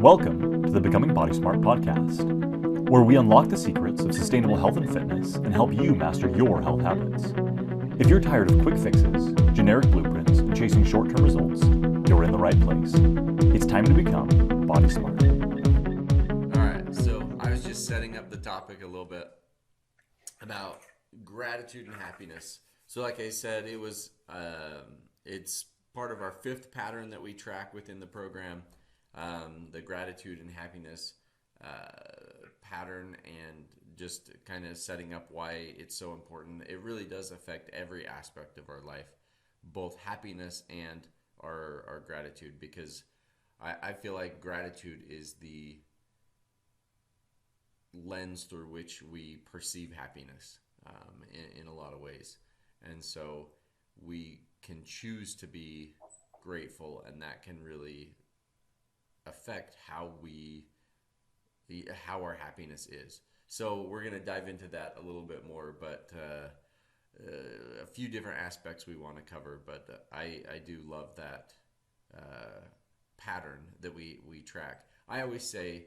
Welcome to the Becoming Body Smart podcast, where we unlock the secrets of sustainable health and fitness and help you master your health habits. If you're tired of quick fixes, generic blueprints, and chasing short-term results, you're in the right place. It's time to become Body Smart. All right, so I was just setting up the topic a little bit about gratitude and happiness. So like I said, it's part of our fifth pattern that we track within the program, the gratitude and happiness pattern, and just kind of setting up why it's so important. It really does affect every aspect of our life, both happiness and our gratitude, because I feel like gratitude is the lens through which we perceive happiness in a lot of ways. And so we can choose to be grateful, and that can really affect how our happiness is. So we're going to dive into that a little bit more, but a few different aspects we want to cover. But I do love that pattern that we track. I always say,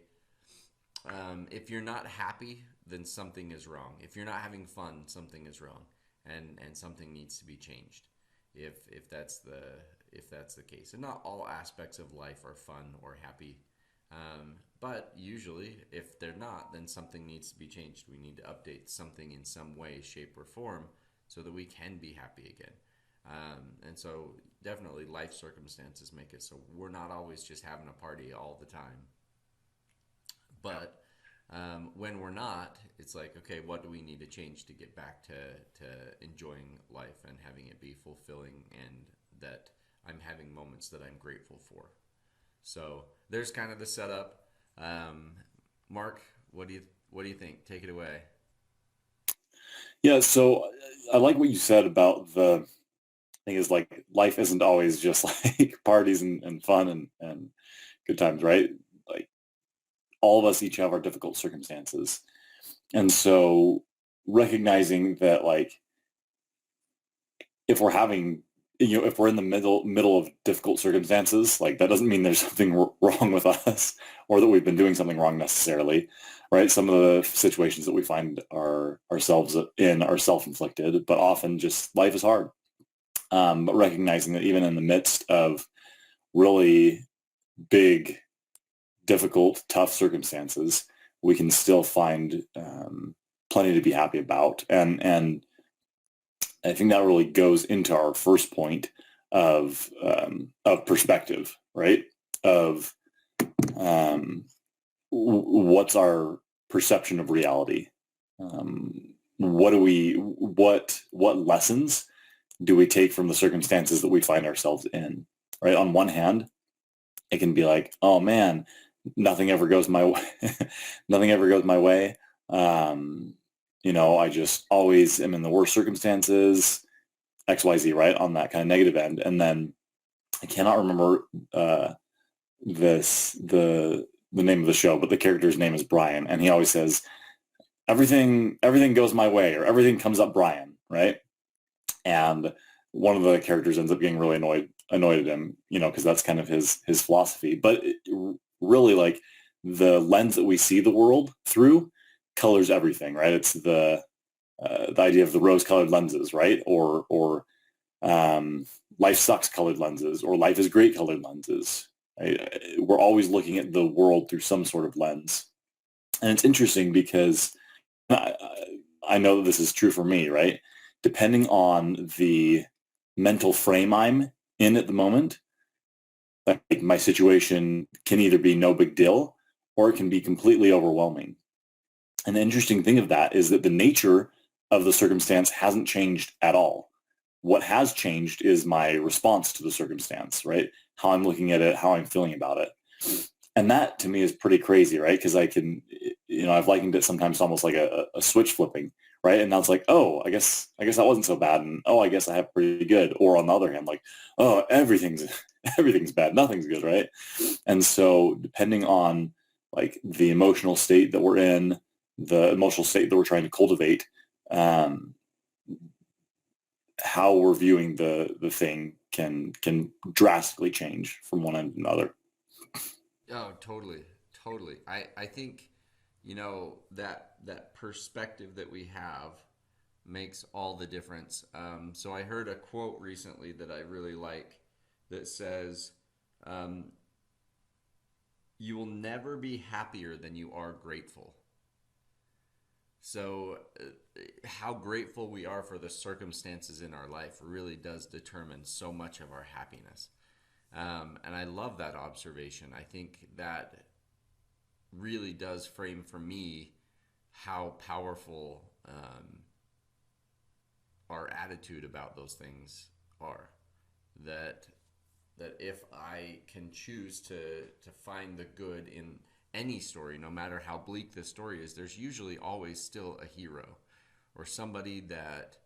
if you're not happy, then something is wrong. If you're not having fun, something is wrong, and something needs to be changed. If that's the case, and not all aspects of life are fun or happy, but usually, if they're not, then something needs to be changed. We need to update something in some way, shape, or form, so that we can be happy again. And so, definitely, life circumstances make it so we're not always just having a party all the time. But when we're not, it's like, okay, what do we need to change to get back to enjoying life and having it be fulfilling, and that I'm having moments that I'm grateful for. So there's kind of the setup. Mark, what do you think? Take it away. Yeah, so I like what you said about the thing is, like, life isn't always just like parties and fun and good times, right? Like, all of us each have our difficult circumstances. And so recognizing that, like, if we're having, if we're in the middle of difficult circumstances, like, that doesn't mean there's something wrong with us or that we've been doing something wrong necessarily, right? Some of the situations that we find ourselves in are self-inflicted, but often just life is hard. But recognizing that even in the midst of really big, difficult, tough circumstances, we can still find plenty to be happy about. And I think that really goes into our first point of perspective, right? Of what's our perception of reality? What lessons do we take from the circumstances that we find ourselves in? Right? On one hand, it can be like, oh man, nothing ever goes my way. Nothing ever goes my way. I just always am in the worst circumstances, XYZ, right? On that kind of negative end. And then I cannot remember the name of the show, but the character's name is Brian. And he always says, everything goes my way, or everything comes up Brian, right? And one of the characters ends up getting really annoyed at him, because that's kind of his philosophy. But really, like, the lens that we see the world through colors everything, right? It's the idea of the rose-colored lenses, right? Or life sucks colored lenses, or life is great colored lenses. Right? We're always looking at the world through some sort of lens. And it's interesting because I know that this is true for me, right? Depending on the mental frame I'm in at the moment, like, my situation can either be no big deal or it can be completely overwhelming. And the interesting thing of that is that the nature of the circumstance hasn't changed at all. What has changed is my response to the circumstance, right? How I'm looking at it, how I'm feeling about it. And that to me is pretty crazy, right? Because I can, I've likened it sometimes almost like a switch flipping, right? And now it's like, oh, I guess that wasn't so bad. And oh, I guess I have pretty good. Or on the other hand, like, oh, everything's bad. Nothing's good, right? And so depending on, like, the emotional state that we're in, the emotional state that we're trying to cultivate, how we're viewing the thing can drastically change from one end to another. Oh, totally, totally. I think, that perspective that we have makes all the difference. So I heard a quote recently that I really like that says, um, "You will never be happier than you are grateful." So, how grateful we are for the circumstances in our life really does determine so much of our happiness. And I love that observation. I think that really does frame for me how powerful our attitude about those things are. That if I can choose to find the good in any story, no matter how bleak the story is, there's usually always still a hero or somebody that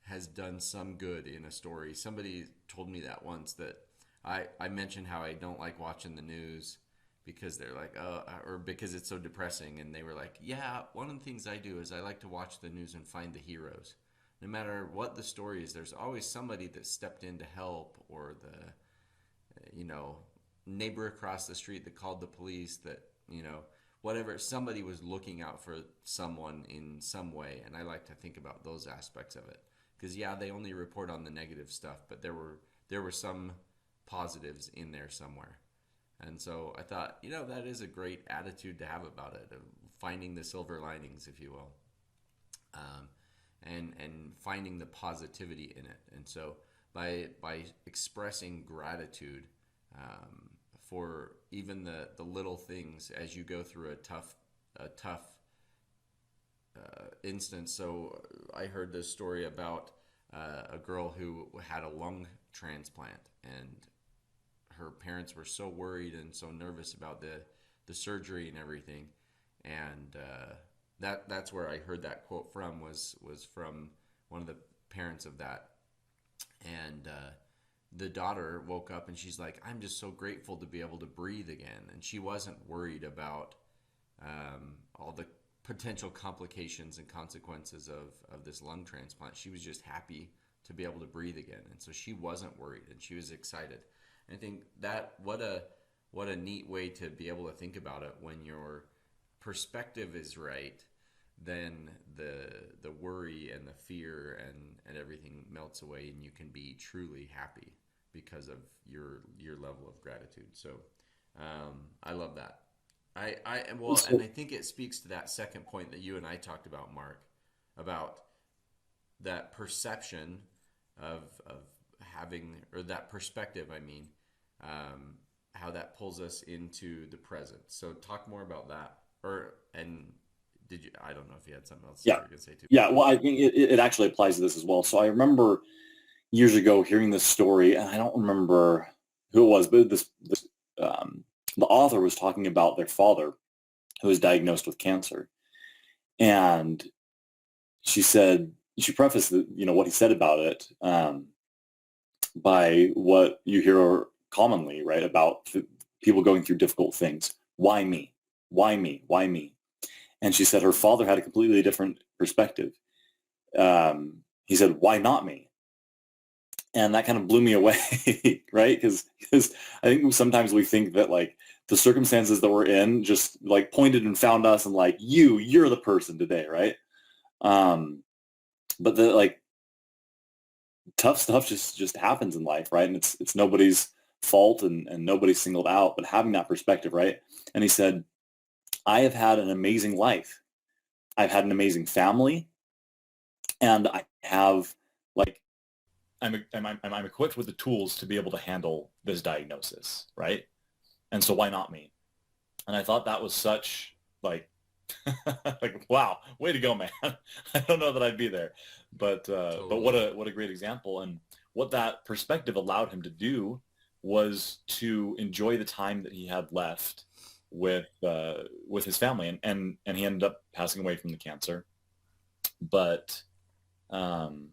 has done some good in a story. Somebody told me that once, that I mentioned how I don't like watching the news because they're like, or because it's so depressing. And they were like, yeah, one of the things I do is I like to watch the news and find the heroes. No matter what the story is, there's always somebody that stepped in to help, or neighbor across the street that called the police, that, whatever, somebody was looking out for someone in some way. And I like to think about those aspects of it. Because, yeah, they only report on the negative stuff, but there were some positives in there somewhere. And so I thought, that is a great attitude to have about it, of finding the silver linings, if you will, and finding the positivity in it. And so by expressing gratitude for even the little things as you go through a tough instance. So I heard this story about a girl who had a lung transplant, and her parents were so worried and so nervous about the surgery and everything. And that's where I heard that quote from, was from one of the parents of that. And the daughter woke up and she's like, I'm just so grateful to be able to breathe again. And she wasn't worried about all the potential complications and consequences of this lung transplant. She was just happy to be able to breathe again. And so she wasn't worried, and she was excited. And I think that what a neat way to be able to think about it. When your perspective is right, then the worry and the fear and everything melts away, and you can be truly happy because of your level of gratitude. So I love that. And I think it speaks to that second point that you and I talked about, Mark, about that perception of having, or that perspective, I mean, how that pulls us into the present. So talk more about that. Did you? I don't know if you had something else you Yeah. were going to say too. Yeah. Well, I think it actually applies to this as well. So I remember years ago hearing this story, and I don't remember who it was, but the author was talking about their father who was diagnosed with cancer. And she prefaced what he said about it by what you hear commonly, right, about people going through difficult things. Why me? Why me? Why me? And she said her father had a completely different perspective. He said, why not me? And that kind of blew me away, right? Because I think sometimes we think that, like, the circumstances that we're in just, like, pointed and found us, and, like, you're the person today, right? But the, like, tough stuff just happens in life, right? And it's nobody's fault, and nobody's singled out, but having that perspective, right? And he said, I have had an amazing life. I've had an amazing family, and I have, like, I'm equipped with the tools to be able to handle this diagnosis, right? And so why not me? And I thought that was such, like, like, wow, way to go, man. I don't know that I'd be there, but Totally. what a great example. And what that perspective allowed him to do was to enjoy the time that he had left with his family, and he ended up passing away from the cancer. But um,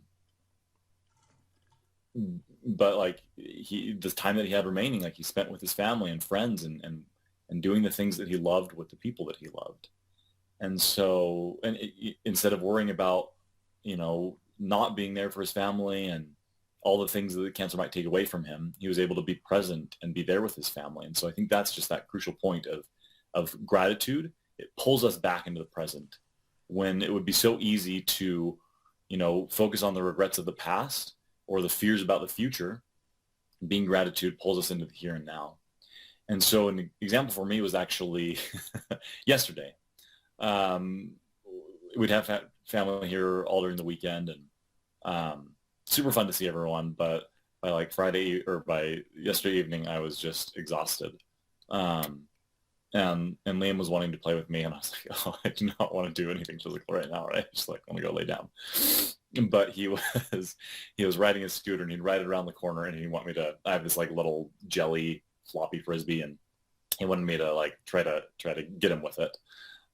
like, the time that he had remaining, like, he spent with his family and friends, and doing the things that he loved with the people that he loved. And so, instead of worrying about, not being there for his family and all the things that the cancer might take away from him, he was able to be present and be there with his family. And so I think that's just that crucial point of gratitude. It pulls us back into the present when it would be so easy to, focus on the regrets of the past or the fears about the future. Being gratitude pulls us into the here and now. And so an example for me was actually yesterday. We'd have family here all during the weekend, and super fun to see everyone. But by like Friday or by yesterday evening, I was just exhausted. And Liam was wanting to play with me, and I was like, oh, I do not want to do anything physical right now, right? Just like, want to go lay down. But he was riding his scooter, and he'd ride it around the corner, and he'd want me to. I have this like little jelly floppy frisbee, and he wanted me to like try to get him with it.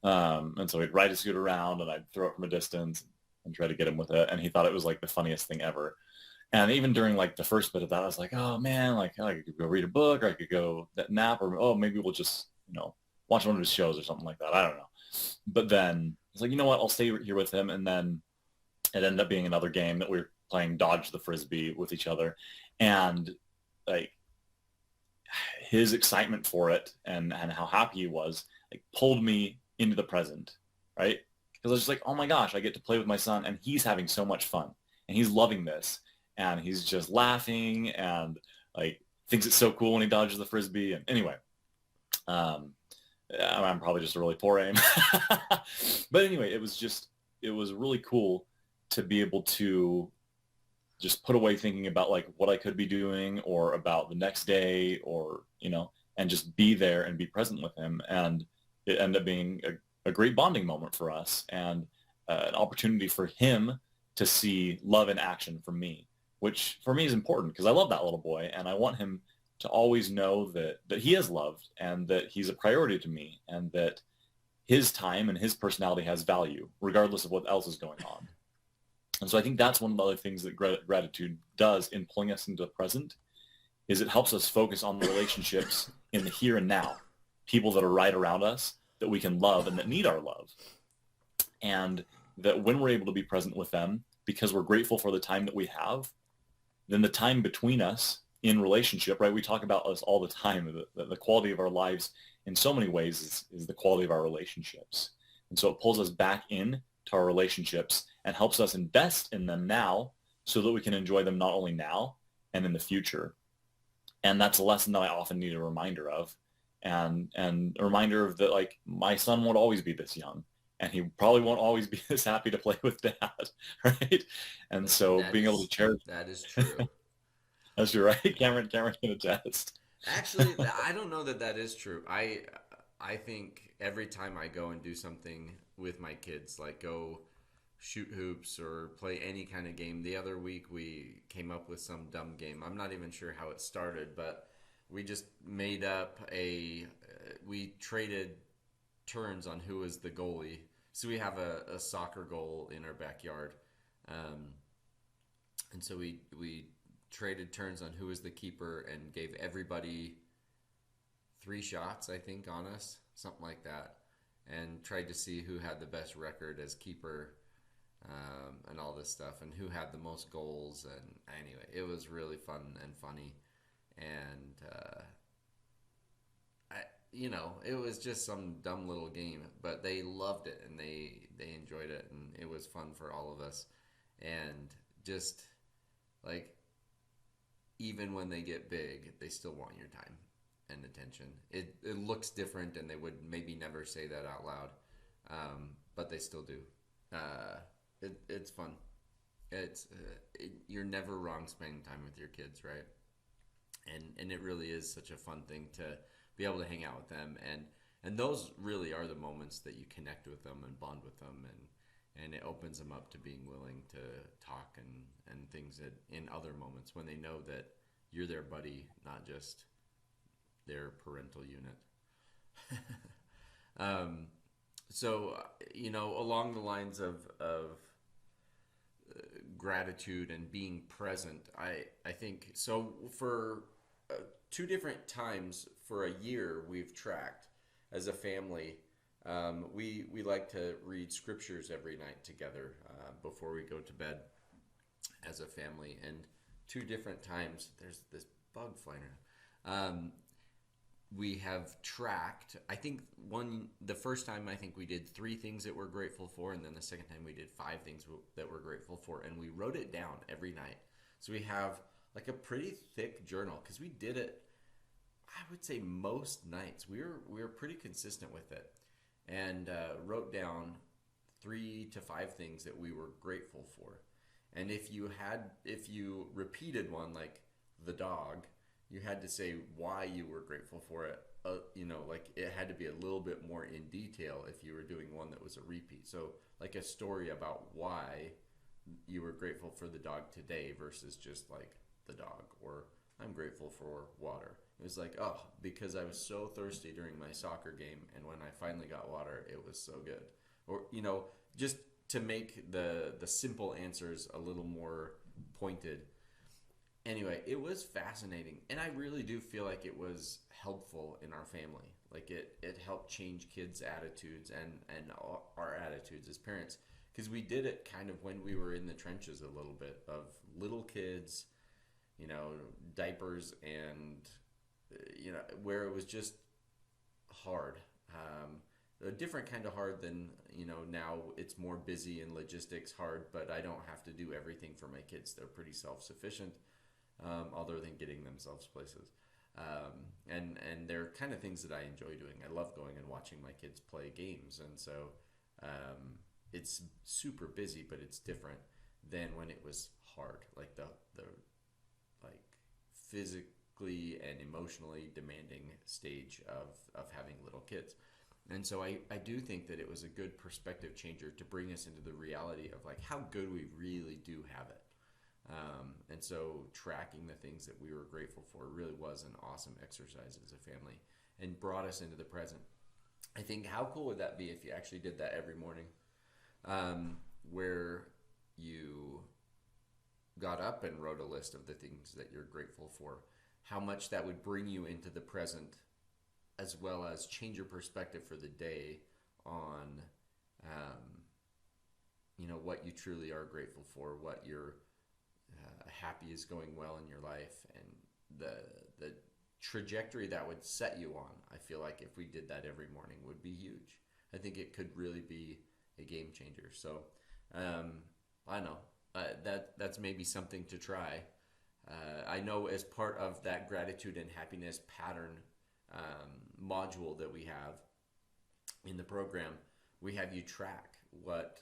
And so he'd ride his scooter around, and I'd throw it from a distance and try to get him with it. And he thought it was like the funniest thing ever. And even during like the first bit of that, I was like, oh man, like I could go read a book, or I could go nap, or oh, maybe we'll just watch one of his shows or something like that. I don't know. But then I was like, you know what? I'll stay here with him. And then it ended up being another game that we were playing dodge the frisbee with each other, and like his excitement for it and how happy he was like pulled me into the present, right? Because I was just like, oh my gosh, I get to play with my son, and he's having so much fun, and he's loving this, and he's just laughing and like thinks it's so cool when he dodges the frisbee. And anyway, I'm probably just a really poor aim. But anyway, it was really cool to be able to just put away thinking about like what I could be doing or about the next day, or, and just be there and be present with him. And it ended up being a great bonding moment for us, and an opportunity for him to see love in action from me, which for me is important because I love that little boy, and I want him to always know that he is loved, and that he's a priority to me, and that his time and his personality has value regardless of what else is going on. And so I think that's one of the other things that gratitude does in pulling us into the present, is it helps us focus on the relationships in the here and now, people that are right around us that we can love and that need our love. And that when we're able to be present with them because we're grateful for the time that we have, then the time between us in relationship, right? We talk about this all the time. The quality of our lives in so many ways is the quality of our relationships. And so it pulls us back in to our relationships and helps us invest in them now so that we can enjoy them not only now and in the future. And that's a lesson that I often need a reminder of, and a reminder of that, like, my son won't always be this young, and he probably won't always be this happy to play with dad, right? And so being able to cherish that is true. That's true, right? Cameron can attest. Actually, I don't know that is true. I think every time I go and do something with my kids, like go shoot hoops or play any kind of game. The other week we came up with some dumb game. I'm not even sure how it started, but we just made up we traded turns on who was the goalie. So we have a soccer goal in our backyard. And so we traded turns on who was the keeper and gave everybody 3 shots, I think, on us, something like that, and tried to see who had the best record as keeper, and all this stuff, and who had the most goals. And anyway, it was really fun and funny, and it was just some dumb little game, but they loved it, and they enjoyed it, and it was fun for all of us. And just like, even when they get big, they still want your time and attention. It looks different, and they would maybe never say that out loud, but they still do. It's fun. You're never wrong spending time with your kids, right? And it really is such a fun thing to be able to hang out with them, and those really are the moments that you connect with them and bond with them, and it opens them up to being willing to talk and things that in other moments when they know that you're their buddy, not just their parental unit. So, along the lines of gratitude and being present, I think, so for 2 different times for a year we've tracked as a family. We like to read scriptures every night together before we go to bed as a family. And two different times. There's this bug flying around. We have tracked, I think the first time I think we did 3 things that we're grateful for, and then the second time we did 5 things that we're grateful for, and we wrote it down every night. So we have like a pretty thick journal because we did it, I would say most nights. We were pretty consistent with it, and wrote down 3 to 5 things that we were grateful for. And if you repeated one, like the dog, you had to say why you were grateful for it. Like it had to be a little bit more in detail if you were doing one that was a repeat. So like a story about why you were grateful for the dog today versus just like the dog, or I'm grateful for water. It was like, oh, because I was so thirsty during my soccer game, and when I finally got water, it was so good. Or, just to make the simple answers a little more pointed. Anyway, it was fascinating, and I really do feel like it was helpful in our family. Like it helped change kids' attitudes and our attitudes as parents, because we did it kind of when we were in the trenches a little bit, of little kids, diapers, and where it was just hard. A different kind of hard than, now it's more busy and logistics hard, but I don't have to do everything for my kids. They're pretty self-sufficient, other than getting themselves places. And they're kind of things that I enjoy doing. I love going and watching my kids play games. And so it's super busy, but it's different than when it was hard, like the like physically and emotionally demanding stage of having little kids. And so I do think that it was a good perspective changer to bring us into the reality of like how good we really do have it. And so tracking the things that we were grateful for really was an awesome exercise as a family and brought us into the present. I think, how cool would that be if you actually did that every morning, where you got up and wrote a list of the things that you're grateful for, how much that would bring you into the present, as well as change your perspective for the day on, what you truly are grateful for, what you're happy is going well in your life, and the trajectory that would set you on. I feel like if we did that every morning would be huge. I think it could really be a game changer. So I know that's maybe something to try. I know as part of that gratitude and happiness pattern module that we have in the program, we have you track what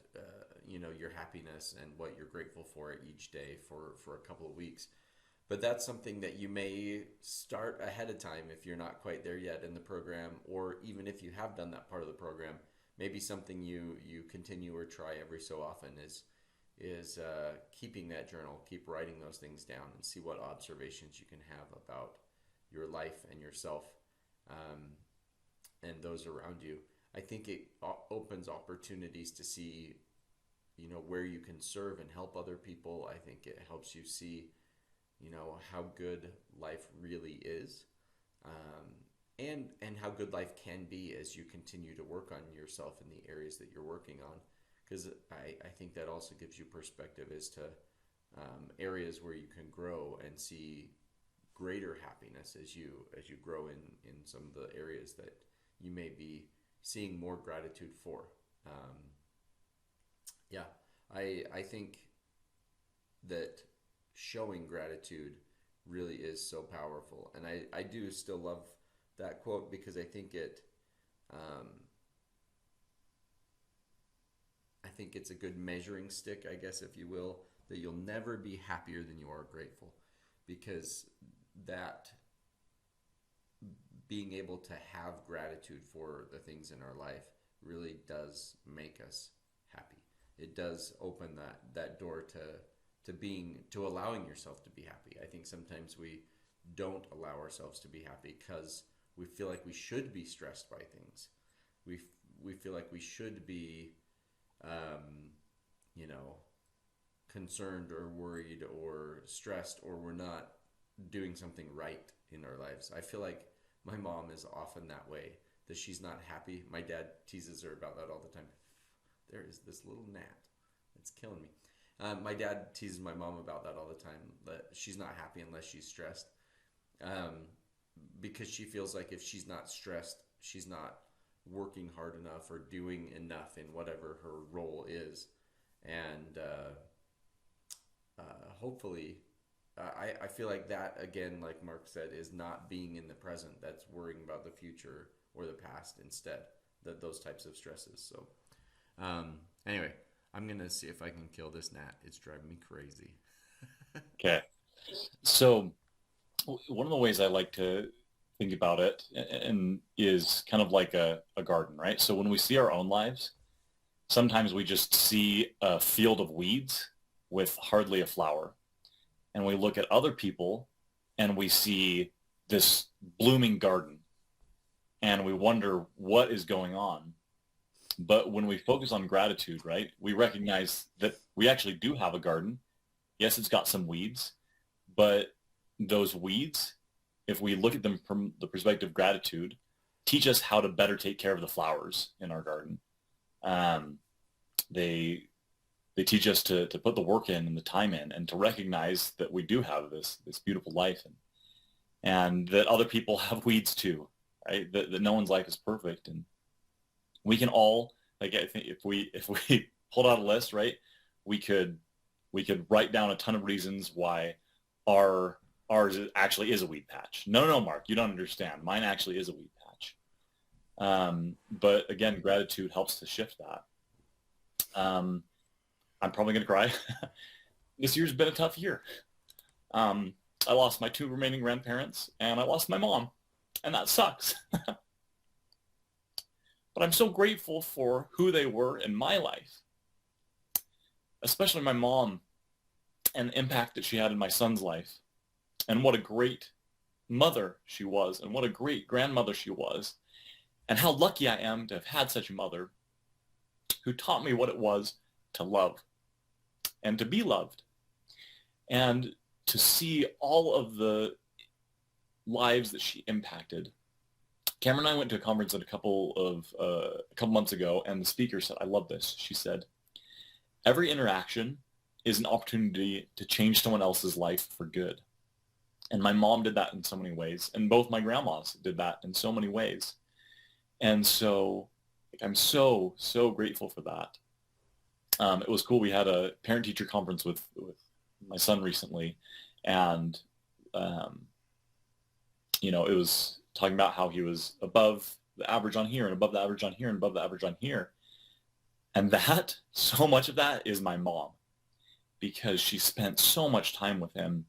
your happiness and what you're grateful for each day for a couple of weeks. But that's something that you may start ahead of time if you're not quite there yet in the program, or even if you have done that part of the program, maybe something you continue or try every so often is keeping that journal, keep writing those things down, and see what observations you can have about your life and yourself, and those around you. I think it opens opportunities to see, where you can serve and help other people. I think it helps you see, how good life really is, and how good life can be as you continue to work on yourself in the areas that you're working on. Because I think that also gives you perspective as to areas where you can grow and see greater happiness as you grow in some of the areas that you may be seeing more gratitude for. I think that showing gratitude really is so powerful, and I do still love that quote, because I think it's a good measuring stick, I guess, if you will, that you'll never be happier than you are grateful, because that being able to have gratitude for the things in our life really does make us happy. It does open that door to allowing yourself to be happy. I think sometimes we don't allow ourselves to be happy because we feel like we should be stressed by things. We feel like we should be concerned or worried or stressed, or we're not doing something right in our lives. I feel like my mom is often that way, that she's not happy. My dad teases her about that all the time. There is this little gnat that's killing me. My dad teases my mom about that all the time, that she's not happy unless she's stressed. Because she feels like if she's not stressed, she's not working hard enough or doing enough in whatever her role is. And hopefully, I feel like that, again, like Mark said, is not being in the present. That's worrying about the future or the past instead, those types of stresses. So anyway, I'm going to see if I can kill this gnat. It's driving me crazy. Okay. So one of the ways I like to think about it and is kind of like a garden, right? So when we see our own lives, sometimes we just see a field of weeds with hardly a flower. And we look at other people and we see this blooming garden and we wonder what is going on. But when we focus on gratitude, right, we recognize that we actually do have a garden. Yes, it's got some weeds, but those weeds, if we look at them from the perspective of gratitude, teach us how to better take care of the flowers in our garden. They teach us to put the work in and the time in and to recognize that we do have this beautiful life and that other people have weeds too, right? That no one's life is perfect. And we can all, like, I think if we pulled out a list, right, we could write down a ton of reasons why ours actually is a weed patch. No, Mark, you don't understand. Mine actually is a weed patch. But again, gratitude helps to shift that. I'm probably going to cry. This year's been a tough year. I lost my 2 remaining grandparents and I lost my mom, and that sucks. But I'm so grateful for who they were in my life, especially my mom and the impact that she had in my son's life, and what a great mother she was, and what a great grandmother she was, and how lucky I am to have had such a mother who taught me what it was to love and to be loved, and to see all of the lives that she impacted. Cameron and I went to a conference a couple months ago, and the speaker said, I love this. She said, every interaction is an opportunity to change someone else's life for good. And my mom did that in so many ways, and both my grandmas did that in so many ways. And so I'm so grateful for that. It was cool. We had a parent-teacher conference with my son recently, and it was talking about how he was above the average on here and above the average on here and above the average on here. And that, so much of that is my mom, because she spent so much time with him.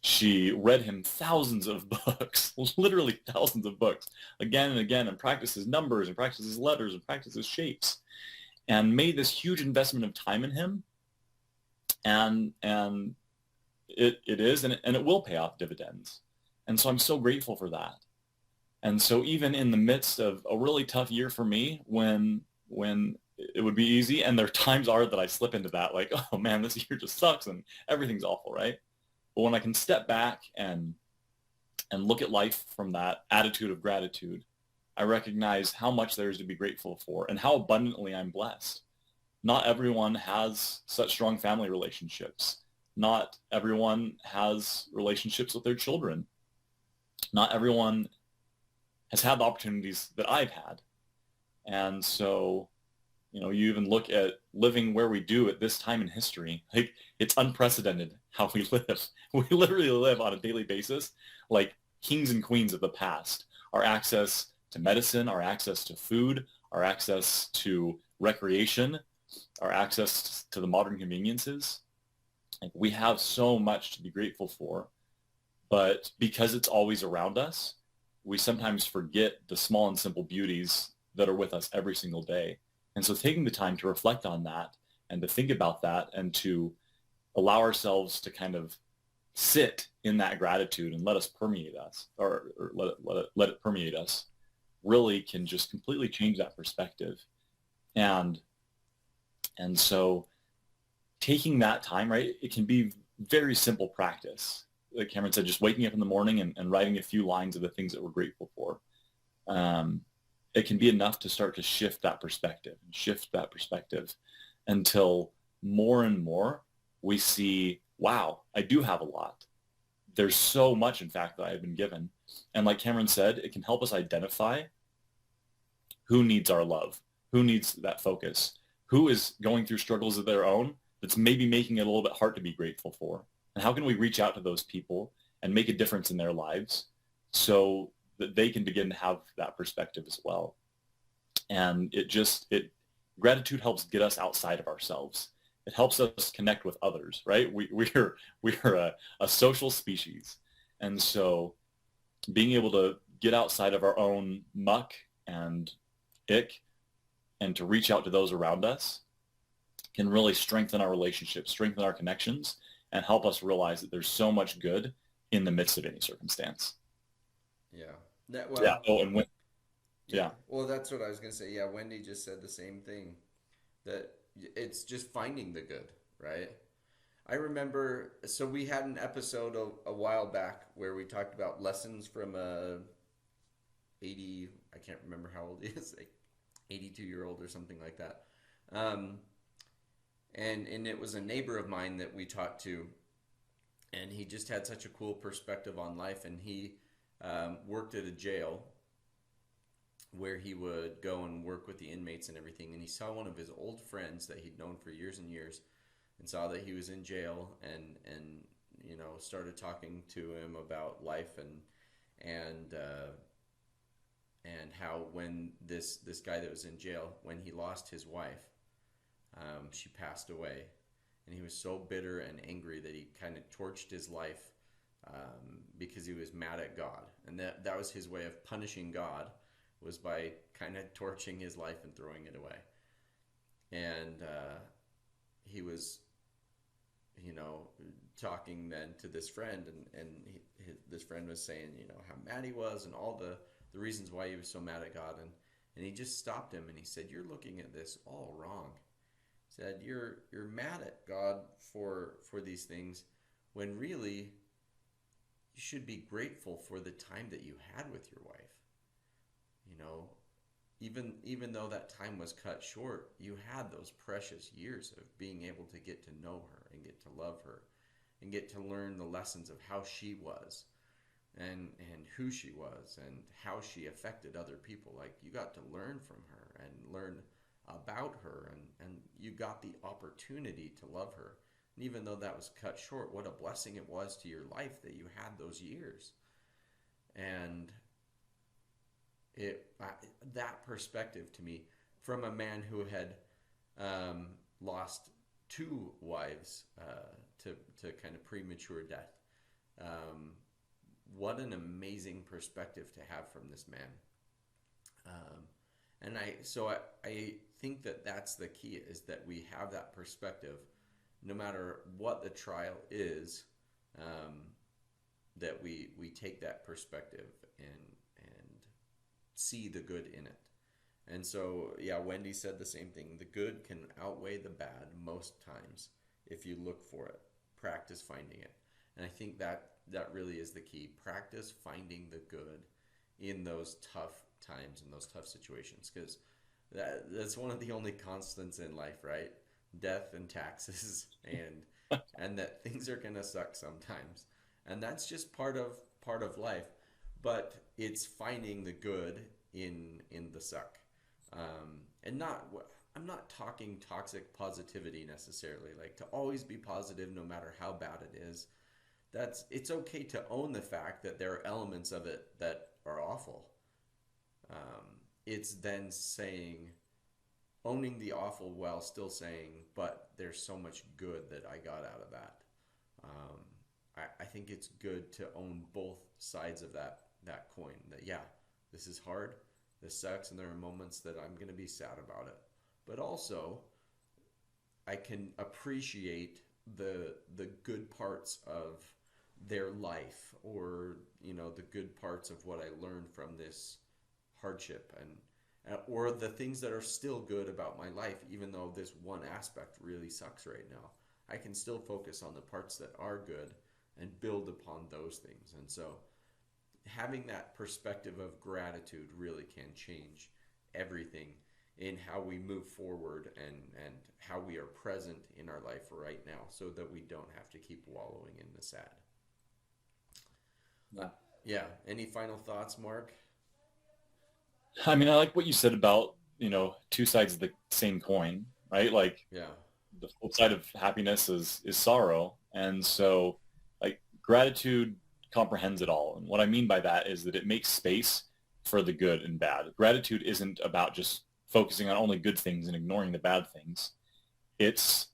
She read him thousands of books, literally thousands of books, again and again, and practices numbers and practices letters and practices shapes, and made this huge investment of time in him. And it is, and it will pay off dividends. And so I'm so grateful for that. And so even in the midst of a really tough year for me, when it would be easy, and there times are that I slip into that, like, oh man, this year just sucks and everything's awful, right? But when I can step back and look at life from that attitude of gratitude, I recognize how much there is to be grateful for and how abundantly I'm blessed. Not everyone has such strong family relationships. Not everyone has relationships with their children. Not everyone has had the opportunities that I've had. And so, you even look at living where we do at this time in history, like, it's unprecedented how we live. We literally live on a daily basis like kings and queens of the past. Our access to medicine, our access to food, our access to recreation, our access to the modern conveniences. Like, we have so much to be grateful for, but because it's always around us, we sometimes forget the small and simple beauties that are with us every single day. And so taking the time to reflect on that and to think about that and to allow ourselves to kind of sit in that gratitude and let us permeate us, or let it permeate us, really can just completely change that perspective. And so taking that time, right, it can be very simple practice. Like Cameron said, just waking up in the morning and writing a few lines of the things that we're grateful for. it can be enough to start to shift that perspective until more and more we see, wow, I do have a lot. There's so much, in fact, that I've been given. And like Cameron said, it can help us identify who needs our love, who needs that focus, who is going through struggles of their own that's maybe making it a little bit hard to be grateful for. And how can we reach out to those people and make a difference in their lives so that they can begin to have that perspective as well. And gratitude helps get us outside of ourselves. It helps us connect with others, right? We're a social species. And so being able to get outside of our own muck and ick and to reach out to those around us can really strengthen our relationships, strengthen our connections, and help us realize that there's so much good in the midst of any circumstance. Yeah. Yeah. Oh, and when, Yeah. yeah. Well, that's what I was gonna say. Yeah, Wendy just said the same thing. That it's just finding the good, right? I remember, so we had an episode a while back where we talked about lessons from a 80, I can't remember how old he is, like 82-year-old or something like that. Um, and it was a neighbor of mine that we talked to, and he just had such a cool perspective on life, and he worked at a jail where he would go and work with the inmates and everything. And he saw one of his old friends that he'd known for years and years, and saw that he was in jail, and started talking to him about life and how when this guy that was in jail, when he lost his wife, she passed away, and he was so bitter and angry that he kind of torched his life because he was mad at God, and that was his way of punishing God, was by kind of torching his life and throwing it away. And he was, talking then to this friend, and this friend was saying, how mad he was and all the reasons why he was so mad at God. And he just stopped him and he said, "You're looking at this all wrong." He said, you're mad at God for these things, when really you should be grateful for the time that you had with your wife. Even though that time was cut short, you had those precious years of being able to get to know her and get to love her and get to learn the lessons of how she was and who she was and how she affected other people. Like, you got to learn from her and learn about her, and you got the opportunity to love her. And even though that was cut short, what a blessing it was to your life that you had those years. And that perspective to me, from a man who had lost two wives to kind of premature death, what an amazing perspective to have from this man. And I think that that's the key, is that we have that perspective, no matter what the trial is, that we take that perspective and see the good in it. And so, yeah, Wendy said the same thing. The good can outweigh the bad most times if you look for it. Practice finding it. And I think that really is the key. Practice finding the good in those tough times, in those tough situations, because that's one of the only constants in life, right? Death and taxes, and that things are gonna suck sometimes, and that's just part of life. But it's finding the good in the suck, and I'm not talking toxic positivity necessarily, like to always be positive no matter how bad it is. It's okay to own the fact that there are elements of it that are awful. It's then owning the awful while still saying, but there's so much good that I got out of that. I think it's good to own both sides of that coin. That, yeah, this is hard, this sucks, and there are moments that I'm going to be sad about it. But also, I can appreciate the good parts of their life, or the good parts of what I learned from this hardship, and or the things that are still good about my life, even though this one aspect really sucks right now. I can still focus on the parts that are good and build upon those things. And so having that perspective of gratitude really can change everything in how we move forward and how we are present in our life right now so that we don't have to keep wallowing in the sad. Yeah. Yeah. Any final thoughts, Mark? I mean, I like what you said about, two sides of the same coin, right? Like Yeah. the flip side of happiness is sorrow. And so like gratitude comprehends it all. And what I mean by that is that it makes space for the good and bad. Gratitude isn't about just focusing on only good things and ignoring the bad things. It's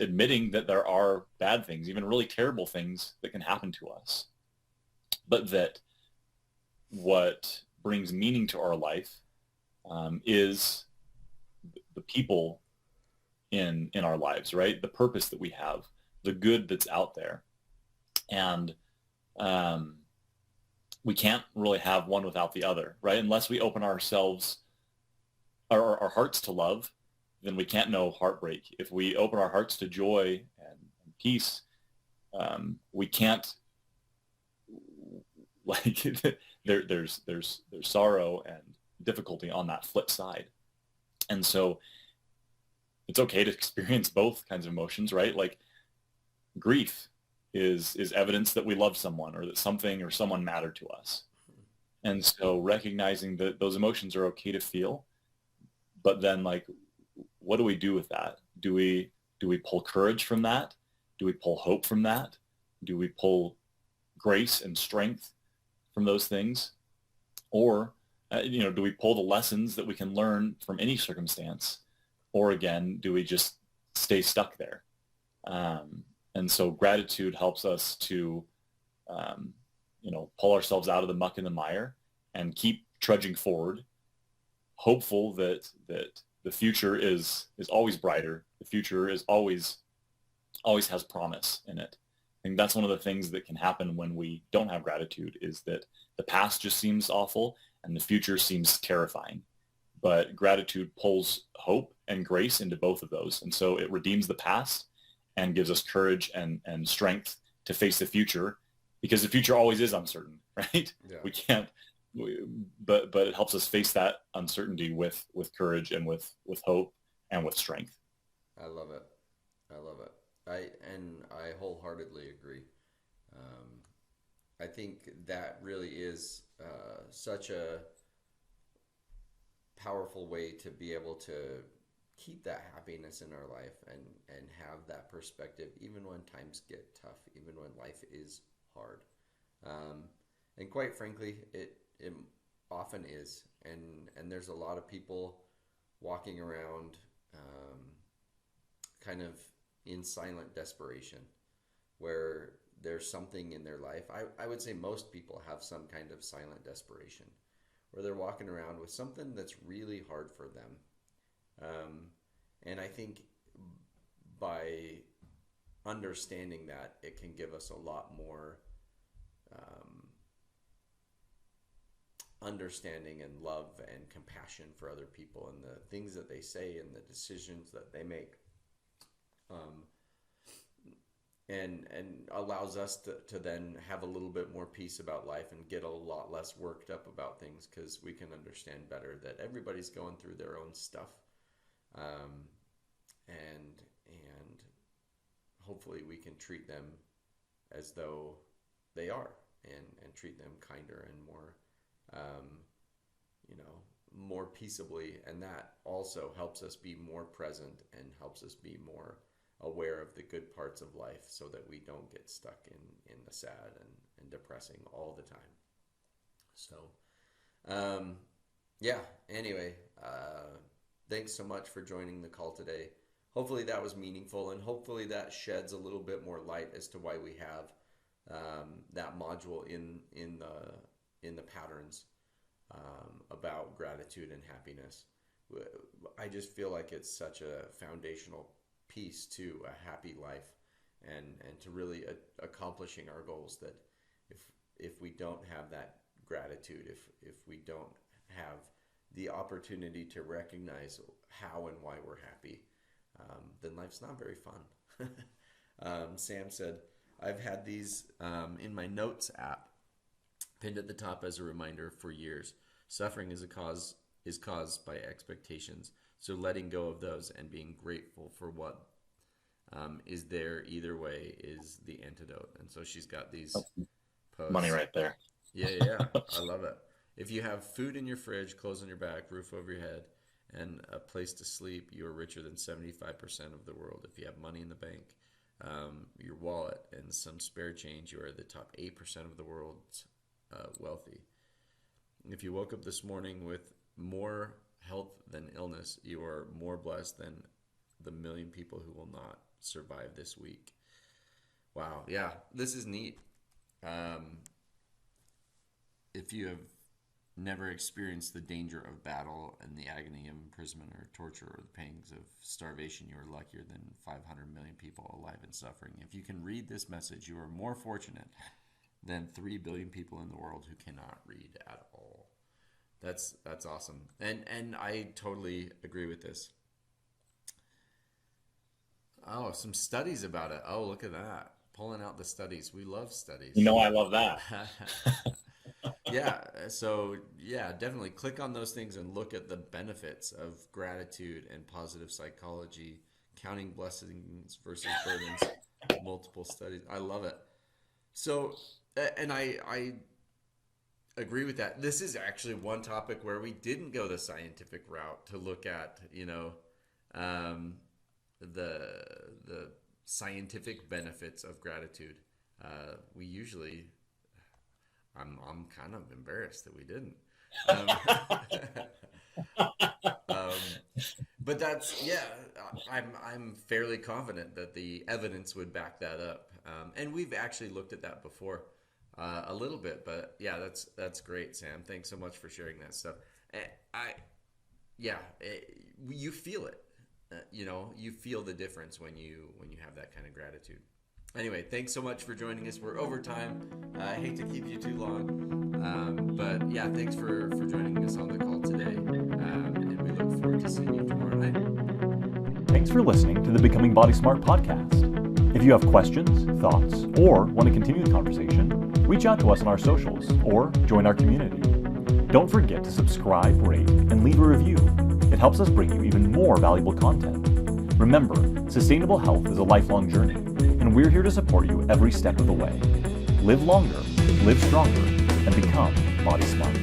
admitting that there are bad things, even really terrible things that can happen to us, but that what brings meaning to our life is the people in our lives, right? The purpose that we have, the good that's out there, and we can't really have one without the other, right? Unless we open ourselves, our hearts to love, then we can't know heartbreak. If we open our hearts to joy and peace, we can't like there's sorrow and difficulty on that flip side. And so it's okay to experience both kinds of emotions, right? Like grief is evidence that we love someone or that something or someone mattered to us. And so recognizing that those emotions are okay to feel, but then like, what do we do with that? Do we pull courage from that? Do we pull hope from that? Do we pull grace and strength from those things? Or, do we pull the lessons that we can learn from any circumstance? Or again, do we just stay stuck there? And so gratitude helps us to, pull ourselves out of the muck and the mire and keep trudging forward, hopeful that the future is always brighter. The future is always has promise in it. I think that's one of the things that can happen when we don't have gratitude, is that the past just seems awful and the future seems terrifying. But gratitude pulls hope and grace into both of those. And so it redeems the past and gives us courage and strength to face the future, because the future always is uncertain, right? Yeah. We can't, but it helps us face that uncertainty with courage and with hope and with strength. I love it. I love it. I wholeheartedly agree. I think that really is such a powerful way to be able to keep that happiness in our life and have that perspective even when times get tough, even when life is hard. And quite frankly, it often is. And there's a lot of people walking around kind of in silent desperation, where there's something in their life. I would say most people have some kind of silent desperation, where they're walking around with something that's really hard for them. And I think by understanding that, it can give us a lot more understanding and love and compassion for other people and the things that they say and the decisions that they make. And allows us to then have a little bit more peace about life and get a lot less worked up about things, because we can understand better that everybody's going through their own stuff. And hopefully we can treat them as though they are, and treat them kinder and more, more peaceably. And that also helps us be more present and helps us be more aware of the good parts of life, so that we don't get stuck in the sad and depressing all the time. So, anyway, thanks so much for joining the call today. Hopefully that was meaningful, and hopefully that sheds a little bit more light as to why we have that module in the patterns about gratitude and happiness. I just feel like it's such a foundational piece to a happy life, and to really accomplishing our goals, that if we don't have that gratitude, if we don't have the opportunity to recognize how and why we're happy, then life's not very fun. Sam said, I've had these in my notes app pinned at the top as a reminder for years. Suffering is a cause is caused by expectations. So letting go of those and being grateful for what is there either way is the antidote. And so she's got these posts. Money right there. Yeah. I love it. If you have food in your fridge, clothes on your back, roof over your head, and a place to sleep, you are richer than 75% of the world. If you have money in the bank, your wallet, and some spare change, you are the top 8% of the world's wealthy. If you woke up this morning with more health than illness, you are more blessed than the million people who will not survive this week. Wow. Yeah, this is neat. If you have never experienced the danger of battle and the agony of imprisonment or torture or the pangs of starvation, you are luckier than 500 million people alive and suffering. If you can read this message, you are more fortunate than 3 billion people in the world who cannot read at all. That's awesome. And I totally agree with this. Oh, some studies about it. Oh, look at that. Pulling out the studies. We love studies. I love that. Yeah. So, yeah, definitely click on those things and look at the benefits of gratitude and positive psychology, counting blessings versus burdens, multiple studies. I love it. So, and I agree with that. This is actually one topic where we didn't go the scientific route to look at, the scientific benefits of gratitude. We usually, I'm kind of embarrassed that we didn't. But that's, yeah, I'm fairly confident that the evidence would back that up. And we've actually looked at that before a little bit, but yeah, that's great, Sam. Thanks so much for sharing that stuff. You feel it. You feel the difference when you have that kind of gratitude. Anyway, thanks so much for joining us. We're over time. I hate to keep you too long, but yeah, thanks for joining us on the call today, and we look forward to seeing you tomorrow night. Thanks for listening to the Becoming Body Smart podcast. If you have questions, thoughts, or want to continue the conversation, reach out to us on our socials or join our community. Don't forget to subscribe, rate, and leave a review. It helps us bring you even more valuable content. Remember, sustainable health is a lifelong journey, and we're here to support you every step of the way. Live longer, live stronger, and become body smart.